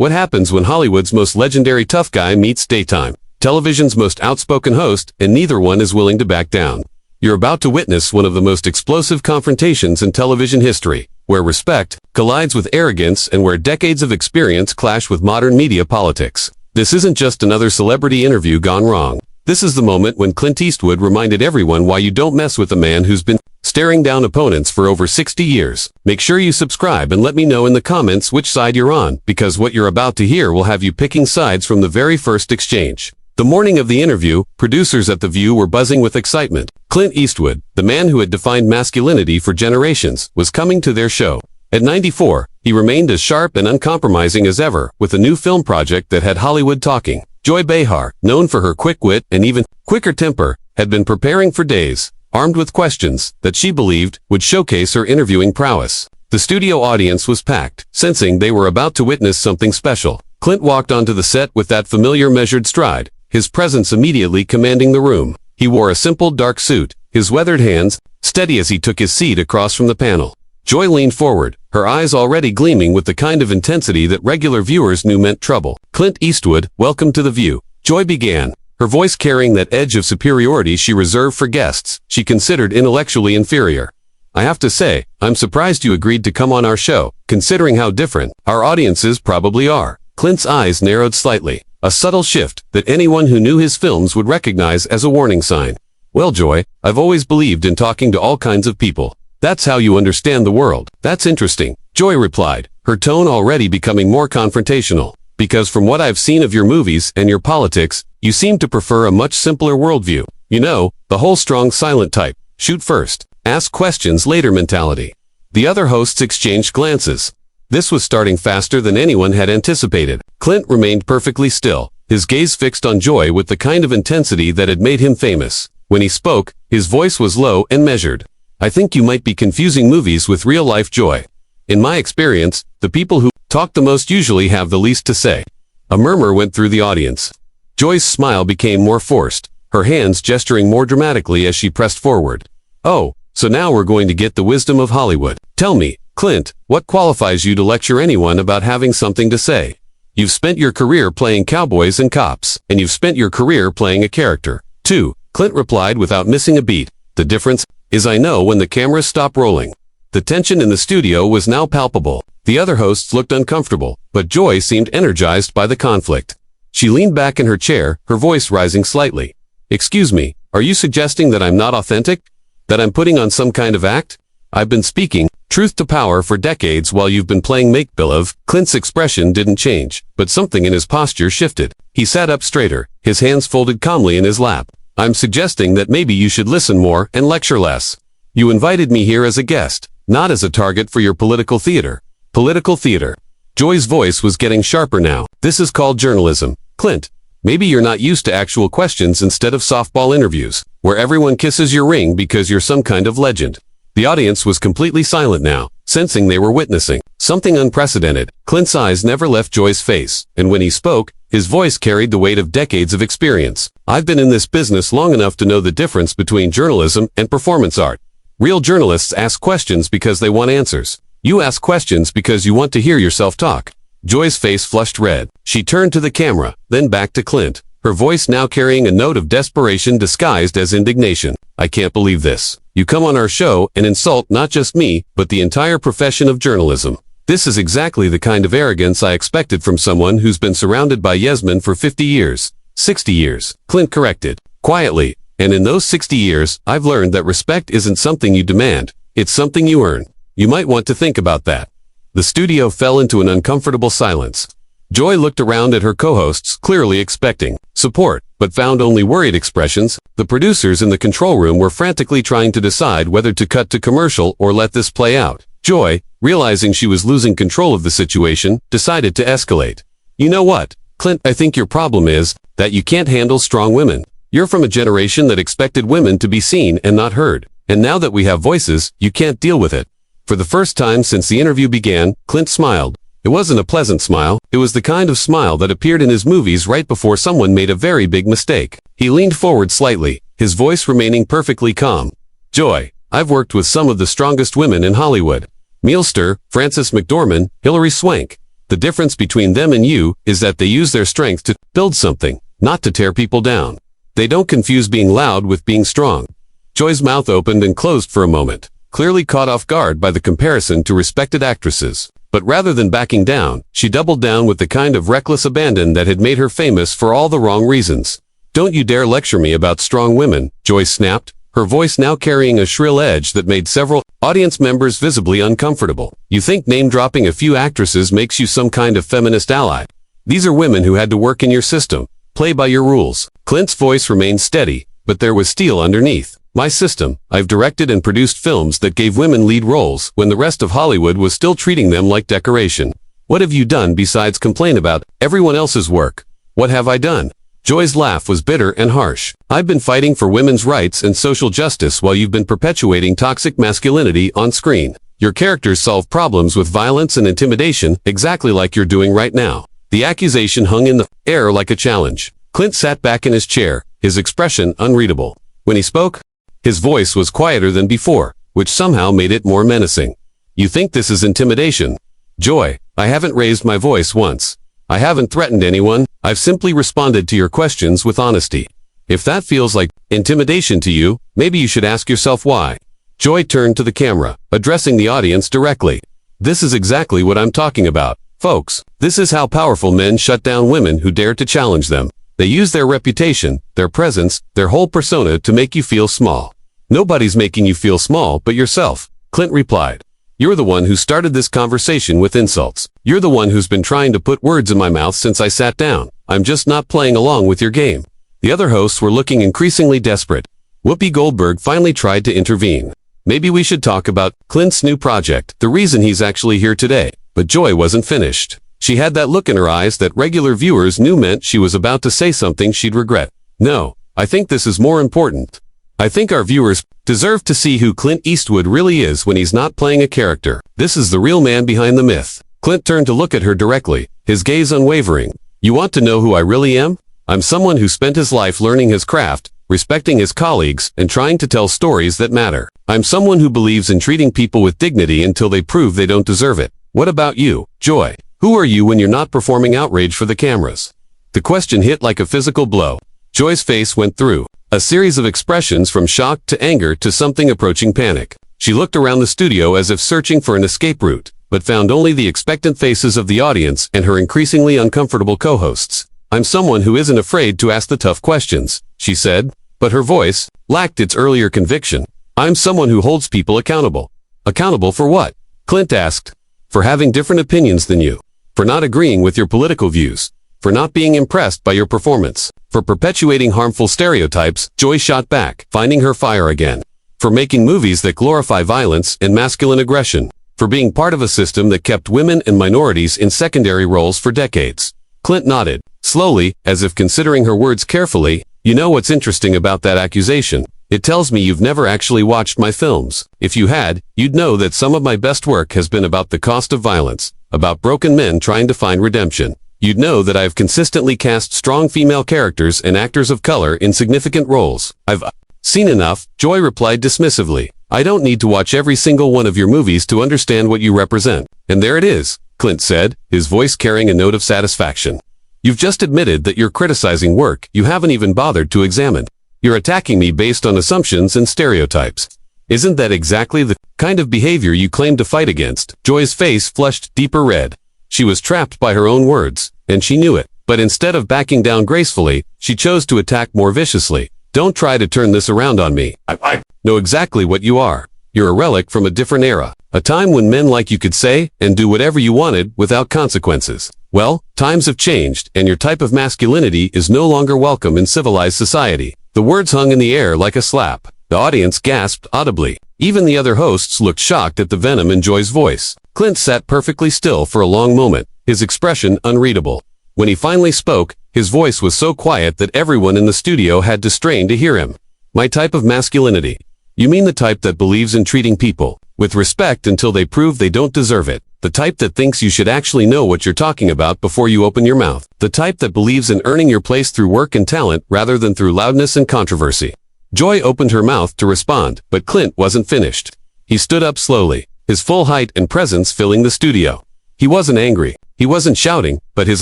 What happens when Hollywood's most legendary tough guy meets daytime television's most outspoken host, and neither one is willing to back down? You're about to witness one of the most explosive confrontations in television history, where respect collides with arrogance and where decades of experience clash with modern media politics. This isn't just another celebrity interview gone wrong. This is the moment when Clint Eastwood reminded everyone why you don't mess with a man who's been staring down opponents for over 60 years. Make sure you subscribe and let me know in the comments which side you're on, because what you're about to hear will have you picking sides from the very first exchange. The morning of the interview, producers at The View were buzzing with excitement. Clint Eastwood, the man who had defined masculinity for generations, was coming to their show. At 94, he remained as sharp and uncompromising as ever, with a new film project that had Hollywood talking. Joy Behar, known for her quick wit and even quicker temper, had been preparing for days, armed with questions that she believed would showcase her interviewing prowess. The studio audience was packed, sensing they were about to witness something special. Clint walked onto the set with that familiar measured stride, his presence immediately commanding the room. He wore a simple dark suit, his weathered hands steady as he took his seat across from the panel. Joy leaned forward, her eyes already gleaming with the kind of intensity that regular viewers knew meant trouble. "Clint Eastwood, welcome to The View," Joy began, her voice carrying that edge of superiority she reserved for guests she considered intellectually inferior. "I have to say, I'm surprised you agreed to come on our show, considering how different our audiences probably are." Clint's eyes narrowed slightly, a subtle shift that anyone who knew his films would recognize as a warning sign. "Well, Joy, I've always believed in talking to all kinds of people. That's how you understand the world." "That's interesting," Joy replied, her tone already becoming more confrontational. "Because from what I've seen of your movies and your politics, you seem to prefer a much simpler worldview. You know, the whole strong silent type, shoot first, ask questions later mentality." The other hosts exchanged glances. This was starting faster than anyone had anticipated. Clint remained perfectly still, his gaze fixed on Joy with the kind of intensity that had made him famous. When he spoke, his voice was low and measured. "I think you might be confusing movies with real-life, Joy. In my experience, the people who talk the most usually have the least to say." A murmur went through the audience. Joy's smile became more forced, her hands gesturing more dramatically as she pressed forward. "Oh, so now we're going to get the wisdom of Hollywood. Tell me, Clint, what qualifies you to lecture anyone about having something to say? You've spent your career playing cowboys and cops, and you've spent your career playing a character, too," Clint replied without missing a beat. "The difference is I know when the cameras stop rolling." The tension in the studio was now palpable. The other hosts looked uncomfortable, but Joy seemed energized by the conflict. She leaned back in her chair, her voice rising slightly. "Excuse me, are you suggesting that I'm not authentic? That I'm putting on some kind of act? I've been speaking truth to power for decades while you've been playing make-believe." Clint's expression didn't change, but something in his posture shifted. He sat up straighter, his hands folded calmly in his lap. "I'm suggesting that maybe you should listen more and lecture less. You invited me here as a guest, not as a target for your political theater." Political theater. Joy's voice was getting sharper now. "This is called journalism. Clint, maybe you're not used to actual questions instead of softball interviews, where everyone kisses your ring because you're some kind of legend." The audience was completely silent now, sensing they were witnessing something unprecedented. Clint's eyes never left Joy's face, and when he spoke, his voice carried the weight of decades of experience. "I've been in this business long enough to know the difference between journalism and performance art. Real journalists ask questions because they want answers. You ask questions because you want to hear yourself talk." Joy's face flushed red. She turned to the camera, then back to Clint, her voice now carrying a note of desperation disguised as indignation. "I can't believe this. You come on our show and insult not just me, but the entire profession of journalism. This is exactly the kind of arrogance I expected from someone who's been surrounded by yes-men for 50 years. 60 years, Clint corrected, quietly. "And in those 60 years, I've learned that respect isn't something you demand, it's something you earn. You might want to think about that." The studio fell into an uncomfortable silence. Joy looked around at her co-hosts, clearly expecting support, but found only worried expressions. The producers in the control room were frantically trying to decide whether to cut to commercial or let this play out. Joy, realizing she was losing control of the situation, decided to escalate. "You know what, Clint, I think your problem is that you can't handle strong women. You're from a generation that expected women to be seen and not heard. And now that we have voices, you can't deal with it." For the first time since the interview began, Clint smiled. It wasn't a pleasant smile, it was the kind of smile that appeared in his movies right before someone made a very big mistake. He leaned forward slightly, his voice remaining perfectly calm. "Joy, I've worked with some of the strongest women in Hollywood. Mealster, Frances McDormand, Hilary Swank. The difference between them and you is that they use their strength to build something, not to tear people down. They don't confuse being loud with being strong. Joy's mouth opened and closed for a moment, clearly caught off guard by the comparison to respected actresses. But rather than backing down, she doubled down with the kind of reckless abandon that had made her famous for all the wrong reasons. "Don't you dare lecture me about strong women," Joy snapped, her voice now carrying a shrill edge that made several audience members visibly uncomfortable. "You think name-dropping a few actresses makes you some kind of feminist ally? These are women who had to work in your system, play by your rules." Clint's voice remained steady, but there was steel underneath. "My system. I've directed and produced films that gave women lead roles when the rest of Hollywood was still treating them like decoration. What have you done besides complain about everyone else's work?" "What have I done?" Joy's laugh was bitter and harsh. "I've been fighting for women's rights and social justice while you've been perpetuating toxic masculinity on screen. Your characters solve problems with violence and intimidation exactly like you're doing right now." The accusation hung in the air like a challenge. Clint sat back in his chair, his expression unreadable. When he spoke, his voice was quieter than before, which somehow made it more menacing. "You think this is intimidation?" "Joy, I haven't raised my voice once. I haven't threatened anyone. I've simply responded to your questions with honesty. If that feels like intimidation to you, maybe you should ask yourself why." Joy turned to the camera, addressing the audience directly. "This is exactly what I'm talking about, folks. This is how powerful men shut down women who dare to challenge them. They use their reputation, their presence, their whole persona to make you feel small." "Nobody's making you feel small but yourself," Clint replied. "You're the one who started this conversation with insults. You're the one who's been trying to put words in my mouth since I sat down. I'm just not playing along with your game." The other hosts were looking increasingly desperate. Whoopi Goldberg finally tried to intervene. "Maybe we should talk about Clint's new project, the reason he's actually here today." But Joy wasn't finished. She had that look in her eyes that regular viewers knew meant she was about to say something she'd regret. "No, I think this is more important. I think our viewers deserve to see who Clint Eastwood really is when he's not playing a character. This is the real man behind the myth." Clint turned to look at her directly, his gaze unwavering. "You want to know who I really am? I'm someone who spent his life learning his craft, respecting his colleagues, and trying to tell stories that matter. I'm someone who believes in treating people with dignity until they prove they don't deserve it. What about you, Joy? Who are you when you're not performing outrage for the cameras?" The question hit like a physical blow. Joy's face went through a series of expressions from shock to anger to something approaching panic. She looked around the studio as if searching for an escape route, but found only the expectant faces of the audience and her increasingly uncomfortable co-hosts. "I'm someone who isn't afraid to ask the tough questions," she said, but her voice lacked its earlier conviction. "I'm someone who holds people accountable." "Accountable for what?" Clint asked. "For having different opinions than you. For not agreeing with your political views. For not being impressed by your performance. For perpetuating harmful stereotypes," Joy shot back, finding her fire again. "For making movies that glorify violence and masculine aggression. For being part of a system that kept women and minorities in secondary roles for decades." Clint nodded, slowly, as if considering her words carefully. "You know what's interesting about that accusation? It tells me you've never actually watched my films. If you had, you'd know that some of my best work has been about the cost of violence, about broken men trying to find redemption. You'd know that I've consistently cast strong female characters and actors of color in significant roles. I've seen enough," Joy replied dismissively. "I don't need to watch every single one of your movies to understand what you represent." "And there it is," Clint said, his voice carrying a note of satisfaction. "You've just admitted that you're criticizing work you haven't even bothered to examine. You're attacking me based on assumptions and stereotypes. Isn't that exactly the kind of behavior you claim to fight against?" Joy's face flushed deeper red. She was trapped by her own words, and she knew it. But instead of backing down gracefully, she chose to attack more viciously. "Don't try to turn this around on me. I know exactly what you are. You're a relic from a different era. A time when men like you could say and do whatever you wanted without consequences. Well, times have changed, and your type of masculinity is no longer welcome in civilized society." The words hung in the air like a slap. The audience gasped audibly. Even the other hosts looked shocked at the venom in Joy's voice. Clint sat perfectly still for a long moment, his expression unreadable. When he finally spoke, his voice was so quiet that everyone in the studio had to strain to hear him. "My type of masculinity. You mean the type that believes in treating people with respect until they prove they don't deserve it. The type that thinks you should actually know what you're talking about before you open your mouth. The type that believes in earning your place through work and talent rather than through loudness and controversy." Joy opened her mouth to respond, but Clint wasn't finished. He stood up slowly, his full height and presence filling the studio. He wasn't angry. He wasn't shouting, but his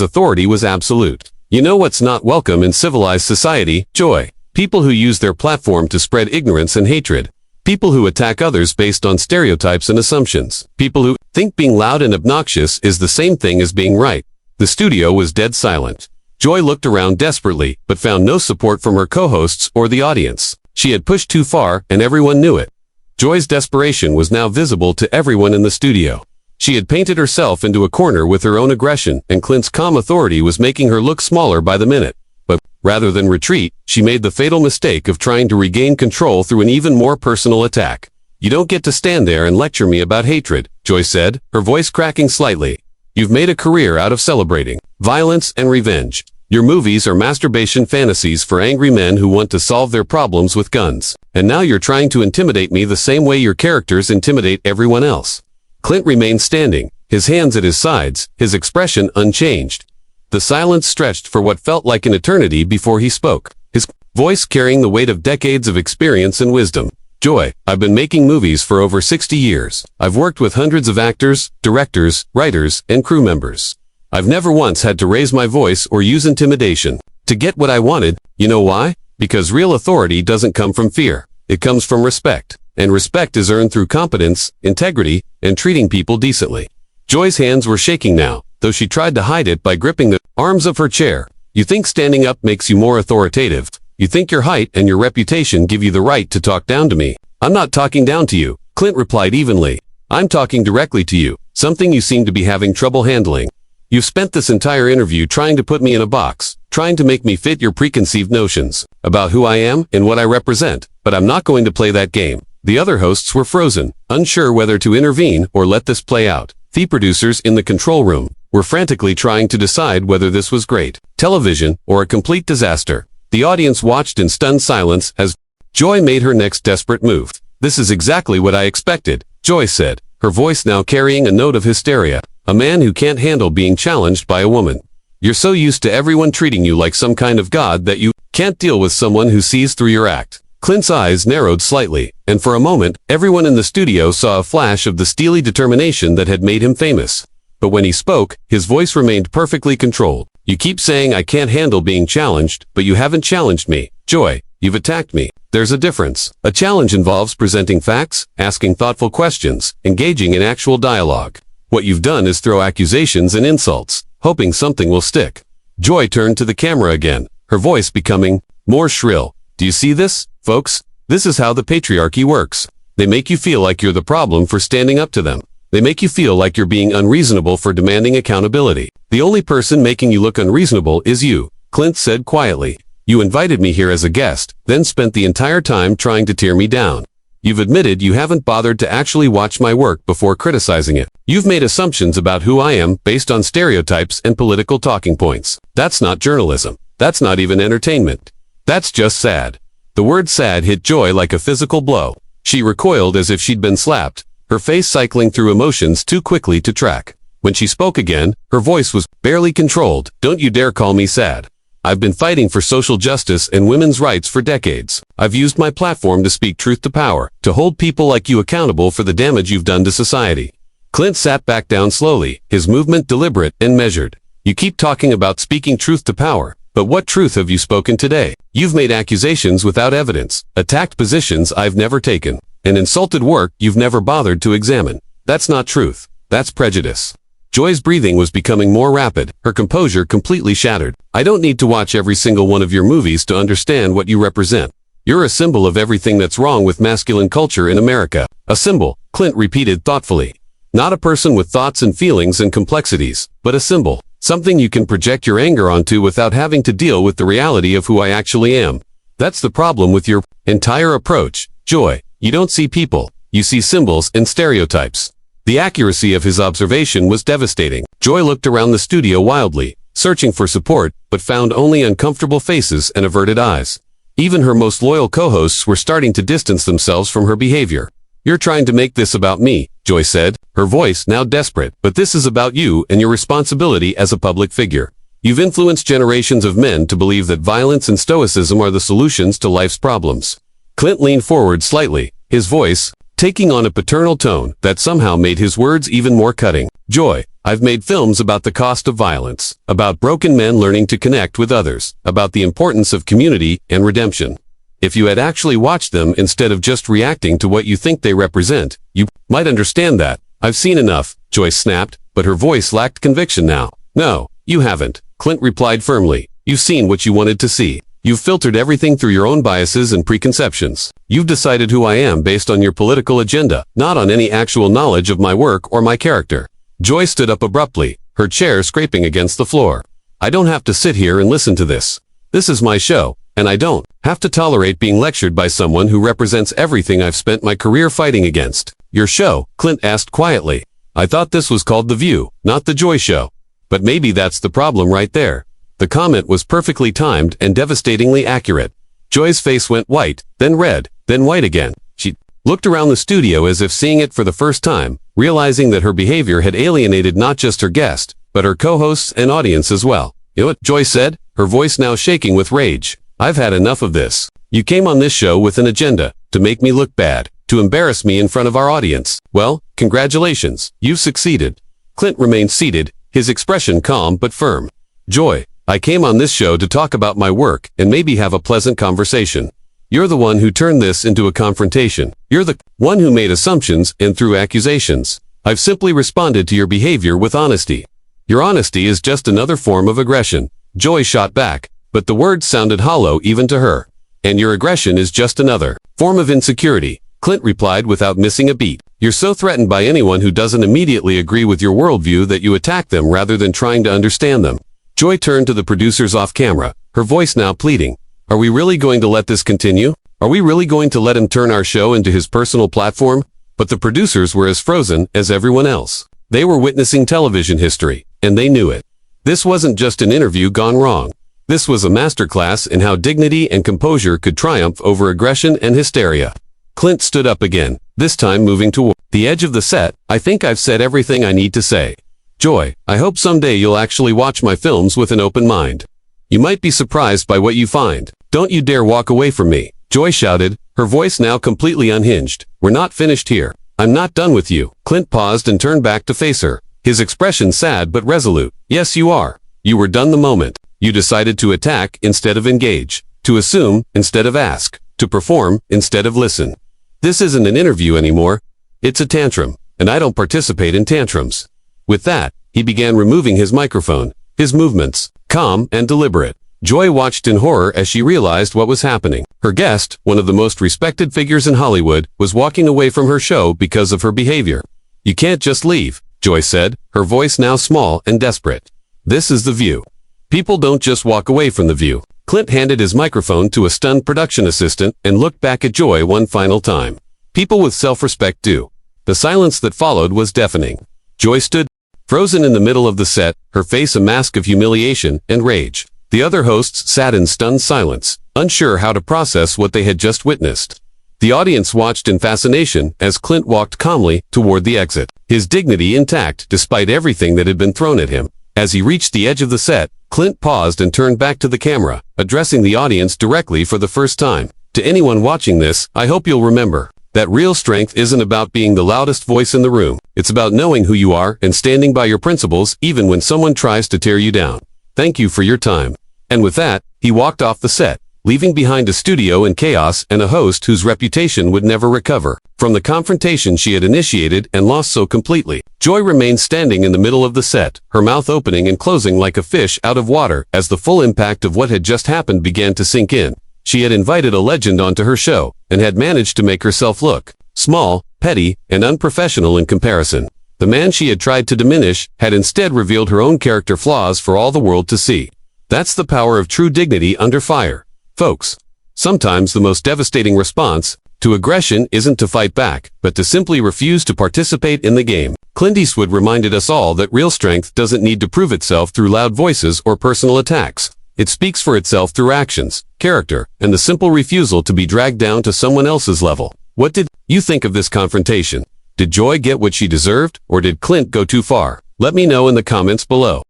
authority was absolute. You know what's not welcome in civilized society, Joy? People who use their platform to spread ignorance and hatred. People who attack others based on stereotypes and assumptions. People who think being loud and obnoxious is the same thing as being right. The studio was dead silent. Joy looked around desperately, but found no support from her co-hosts or the audience. She had pushed too far, and everyone knew it. Joy's desperation was now visible to everyone in the studio. She had painted herself into a corner with her own aggression, and Clint's calm authority was making her look smaller by the minute. But, rather than retreat, she made the fatal mistake of trying to regain control through an even more personal attack. "You don't get to stand there and lecture me about hatred," Joy said, her voice cracking slightly. "You've made a career out of celebrating violence and revenge. Your movies are masturbation fantasies for angry men who want to solve their problems with guns. And now you're trying to intimidate me the same way your characters intimidate everyone else." Clint remained standing, his hands at his sides, his expression unchanged. The silence stretched for what felt like an eternity before he spoke, his voice carrying the weight of decades of experience and wisdom. "Joy, I've been making movies for over 60 years. I've worked with hundreds of actors, directors, writers, and crew members. I've never once had to raise my voice or use intimidation to get what I wanted. You know why? Because real authority doesn't come from fear. It comes from respect. And respect is earned through competence, integrity, and treating people decently." Joy's hands were shaking now, though she tried to hide it by gripping the arms of her chair. "You think standing up makes you more authoritative. You think your height and your reputation give you the right to talk down to me. I'm not talking down to you," Clint replied evenly. "I'm talking directly to you, something you seem to be having trouble handling. You've spent this entire interview trying to put me in a box, trying to make me fit your preconceived notions about who I am and what I represent, but I'm not going to play that game." The other hosts were frozen, unsure whether to intervene or let this play out. The producers in the control room were frantically trying to decide whether this was great television or a complete disaster. The audience watched in stunned silence as Joy made her next desperate move. "This is exactly what I expected," Joy said, her voice now carrying a note of hysteria. "A man who can't handle being challenged by a woman. You're so used to everyone treating you like some kind of god that you can't deal with someone who sees through your act." Clint's eyes narrowed slightly, and for a moment, everyone in the studio saw a flash of the steely determination that had made him famous. But when he spoke, his voice remained perfectly controlled. "You keep saying I can't handle being challenged, but you haven't challenged me. Joy, you've attacked me. There's a difference. A challenge involves presenting facts, asking thoughtful questions, engaging in actual dialogue. What you've done is throw accusations and insults, hoping something will stick." Joy turned to the camera again, her voice becoming more shrill. "Do you see this, folks? This is how the patriarchy works. They make you feel like you're the problem for standing up to them. They make you feel like you're being unreasonable for demanding accountability. The only person making you look unreasonable is you," Clint said quietly. "You invited me here as a guest, then spent the entire time trying to tear me down. You've admitted you haven't bothered to actually watch my work before criticizing it. You've made assumptions about who I am based on stereotypes and political talking points. That's not journalism. That's not even entertainment. That's just sad." The word sad hit Joy like a physical blow. She recoiled as if she'd been slapped, her face cycling through emotions too quickly to track. When she spoke again, her voice was barely controlled. "Don't you dare call me sad. I've been fighting for social justice and women's rights for decades. I've used my platform to speak truth to power, to hold people like you accountable for the damage you've done to society." Clint sat back down slowly, his movement deliberate and measured. "You keep talking about speaking truth to power, but what truth have you spoken today? You've made accusations without evidence, attacked positions I've never taken, and insulted work you've never bothered to examine. That's not truth. That's prejudice." Joy's breathing was becoming more rapid, her composure completely shattered. "I don't need to watch every single one of your movies to understand what you represent. You're a symbol of everything that's wrong with masculine culture in America." "A symbol," Clint repeated thoughtfully. "Not a person with thoughts and feelings and complexities, but a symbol. Something you can project your anger onto without having to deal with the reality of who I actually am. That's the problem with your entire approach, Joy. You don't see people. You see symbols and stereotypes." The accuracy of his observation was devastating. Joy looked around the studio wildly, searching for support, but found only uncomfortable faces and averted eyes. Even her most loyal co-hosts were starting to distance themselves from her behavior. "You're trying to make this about me," Joy said, her voice now desperate, "but this is about you and your responsibility as a public figure. You've influenced generations of men to believe that violence and stoicism are the solutions to life's problems." Clint leaned forward slightly, his voice taking on a paternal tone that somehow made his words even more cutting. Joy, I've made films about the cost of violence, about broken men learning to connect with others, about the importance of community and redemption. If you had actually watched them instead of just reacting to what you think they represent, you might understand that. I've seen enough, Joy snapped, but her voice lacked conviction now. No, you haven't, Clint replied firmly. You've seen what you wanted to see. You've filtered everything through your own biases and preconceptions. You've decided who I am based on your political agenda, not on any actual knowledge of my work or my character. Joy stood up abruptly, her chair scraping against the floor. I don't have to sit here and listen to this. This is my show, and I don't have to tolerate being lectured by someone who represents everything I've spent my career fighting against. Your show, Clint asked quietly. I thought this was called The View, not The Joy Show. But maybe that's the problem right there. The comment was perfectly timed and devastatingly accurate. Joy's face went white, then red, then white again. She looked around the studio as if seeing it for the first time, realizing that her behavior had alienated not just her guest, but her co-hosts and audience as well. You know what Joy said, her voice now shaking with rage. I've had enough of this. You came on this show with an agenda, to make me look bad, to embarrass me in front of our audience. Well, congratulations, you've succeeded. Clint remained seated, his expression calm but firm. Joy, I came on this show to talk about my work and maybe have a pleasant conversation. You're the one who turned this into a confrontation. You're the one who made assumptions and threw accusations. I've simply responded to your behavior with honesty. Your honesty is just another form of aggression. Joy shot back, but the words sounded hollow even to her. And your aggression is just another form of insecurity, Clint replied without missing a beat. You're so threatened by anyone who doesn't immediately agree with your worldview that you attack them rather than trying to understand them. Joy turned to the producers off camera, her voice now pleading. Are we really going to let this continue? Are we really going to let him turn our show into his personal platform? But the producers were as frozen as everyone else. They were witnessing television history, and they knew it. This wasn't just an interview gone wrong. This was a masterclass in how dignity and composure could triumph over aggression and hysteria. Clint stood up again, this time moving toward the edge of the set. I think I've said everything I need to say. Joy, I hope someday you'll actually watch my films with an open mind. You might be surprised by what you find. Don't you dare walk away from me, Joy shouted, her voice now completely unhinged. We're not finished here. I'm not done with you. Clint paused and turned back to face her, his expression sad but resolute. Yes, you are. You were done the moment. You decided to attack instead of engage, to assume instead of ask, to perform instead of listen. This isn't an interview anymore. It's a tantrum, and I don't participate in tantrums. With that, he began removing his microphone, his movements, calm and deliberate. Joy watched in horror as she realized what was happening. Her guest, one of the most respected figures in Hollywood, was walking away from her show because of her behavior. You can't just leave, Joy said, her voice now small and desperate. This is The View. People don't just walk away from The View. Clint handed his microphone to a stunned production assistant and looked back at Joy one final time. People with self-respect do. The silence that followed was deafening. Joy stood frozen in the middle of the set, her face a mask of humiliation and rage. The other hosts sat in stunned silence, unsure how to process what they had just witnessed. The audience watched in fascination as Clint walked calmly toward the exit, his dignity intact despite everything that had been thrown at him. As he reached the edge of the set, Clint paused and turned back to the camera, addressing the audience directly for the first time. To anyone watching this, I hope you'll remember that real strength isn't about being the loudest voice in the room. It's about knowing who you are and standing by your principles even when someone tries to tear you down. Thank you for your time. And with that, he walked off the set, leaving behind a studio in chaos and a host whose reputation would never recover from the confrontation she had initiated and lost so completely. Joy remained standing in the middle of the set, her mouth opening and closing like a fish out of water as the full impact of what had just happened began to sink in. She had invited a legend onto her show and had managed to make herself look small, petty, and unprofessional in comparison. The man she had tried to diminish had instead revealed her own character flaws for all the world to see. That's the power of true dignity under fire, folks. Sometimes the most devastating response to aggression isn't to fight back, but to simply refuse to participate in the game. Clint Eastwood reminded us all that real strength doesn't need to prove itself through loud voices or personal attacks. It speaks for itself through actions, character, and the simple refusal to be dragged down to someone else's level. What did you think of this confrontation? Did Joy get what she deserved, or did Clint go too far? Let me know in the comments below.